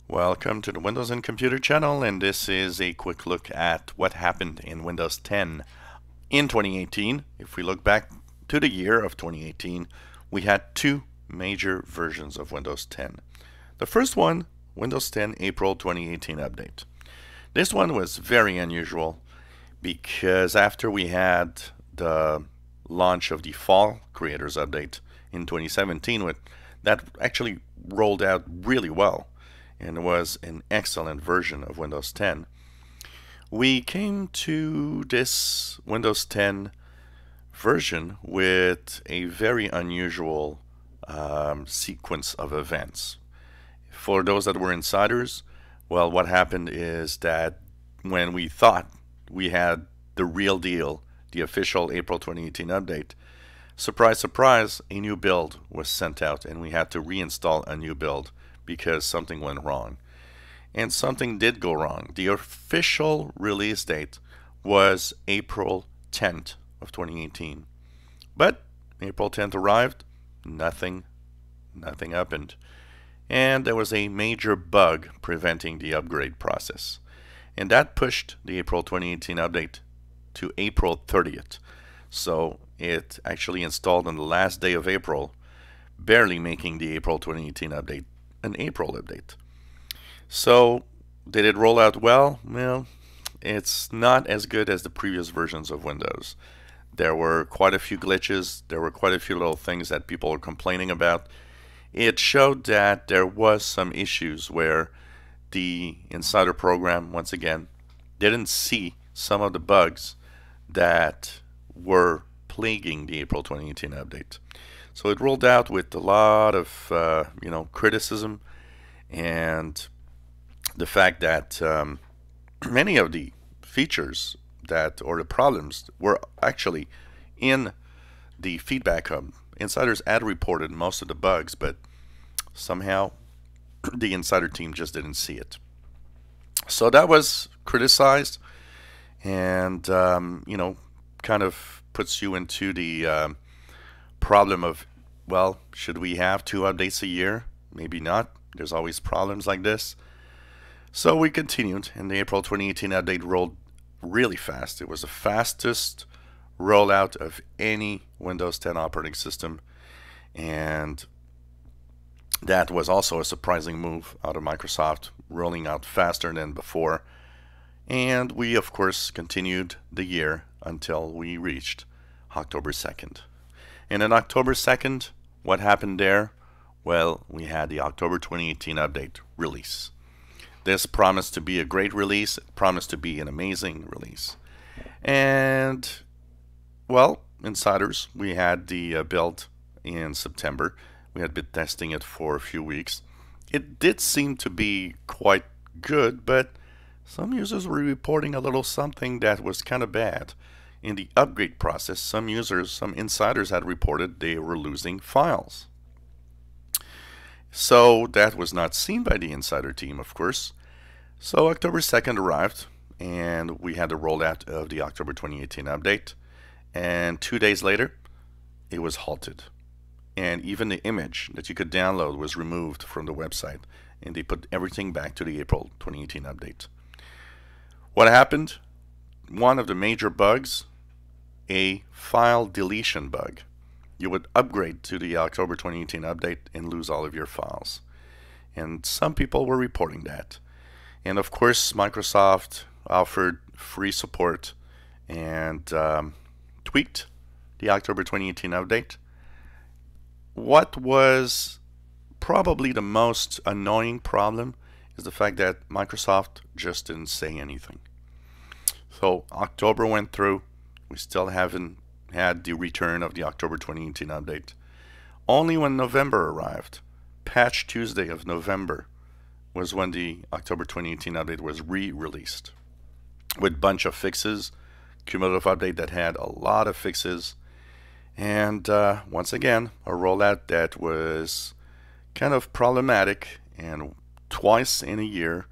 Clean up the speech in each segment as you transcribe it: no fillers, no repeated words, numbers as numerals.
Welcome to the Windows and Computer channel, and this is a quick look at what happened in Windows 10 in 2018. If we look back to the year of 2018, we had two major versions of Windows 10. The first one, Windows 10 April 2018 update. This one was very unusual because after we had the launch of the Fall Creators Update in 2017, that actually rolled out really well and was an excellent version of Windows 10. We came to this Windows 10 version with a very unusual sequence of events. For those that were insiders, well, what happened is that when we thought we had the real deal, the official April 2018 update, surprise, surprise, a new build was sent out and we had to reinstall a new build because something went wrong. And something did go wrong. The official release date was April 10th of 2018. But April 10th arrived, nothing happened. And there was a major bug preventing the upgrade process. And that pushed the April 2018 update to April 30th. So it actually installed on the last day of April, barely making the April 2018 update an April update. So did it roll out well? Well, it's not as good as the previous versions of Windows. There were quite a few glitches. There were quite a few little things that people were complaining about. It showed that there was some issues where the Insider program, once again, didn't see some of the bugs that were plaguing the April 2018 update. So it rolled out with a lot of criticism, and the fact that many of the features or the problems were actually in the feedback hub. Insiders had reported most of the bugs, but somehow the Insider team just didn't see it. So that was criticized, and kind of puts you into the problem of, well, should we have 2 updates a year? Maybe not. There's always problems like this. So we continued, and the April 2018 update rolled really fast. It was the fastest rollout of any Windows 10 operating system, and that was also a surprising move out of Microsoft, rolling out faster than before. And we, of course, continued the year until we reached October 2nd. And on October 2nd, what happened there? Well, we had the October 2018 update release. This promised to be a great release. It promised to be an amazing release. And, well, insiders, we had the build in September. We had been testing it for a few weeks. It did seem to be quite good, but some users were reporting a little something that was kind of bad. In the upgrade process, some insiders had reported they were losing files. So that was not seen by the Insider team, of course. So October 2nd arrived, and we had the rollout of the October 2018 update. And 2 days later, it was halted. And even the image that you could download was removed from the website, and they put everything back to the April 2018 update. What happened? One of the major bugs, a file deletion bug. You would upgrade to the October 2018 update and lose all of your files. And some people were reporting that. And of course, Microsoft offered free support and tweaked the October 2018 update. What was probably the most annoying problem is the fact that Microsoft just didn't say anything. So October went through. We still haven't had the return of the October 2018 update. Only when November arrived, Patch Tuesday of November, was when the October 2018 update was re-released with a bunch of fixes, cumulative update that had a lot of fixes, and once again, a rollout that was kind of problematic, and twice in a year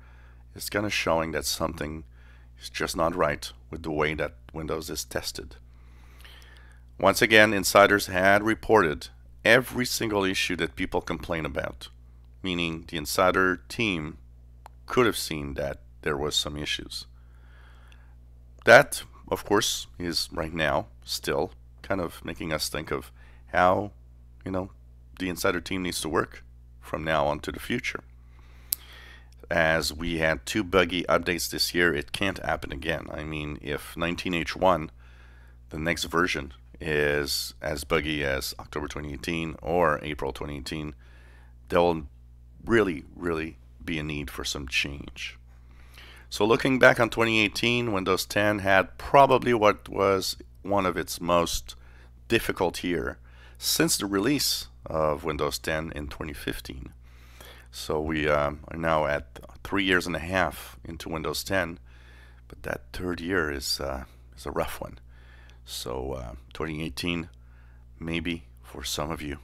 it's kind of showing that something is just not right with the way that Windows is tested. Once again, insiders had reported every single issue that people complain about, meaning the Insider team could have seen that there was some issues. That, of course, is right now still kind of making us think of how, the Insider team needs to work from now on to the future. As we had 2 buggy updates this year, it can't happen again. I mean, if 19H1, the next version, is as buggy as October 2018 or April 2018, there'll really be a need for some change. So looking back on 2018, Windows 10 had probably what was one of its most difficult year since the release of Windows 10 in 2015. So we are now at 3 years and a half into Windows 10, but that third year is a rough one. So 2018, maybe for some of you,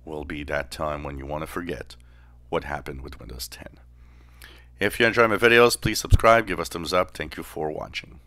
will be that time when you want to forget what happened with Windows 10. If you enjoy my videos, please subscribe, give us thumbs up. Thank you for watching.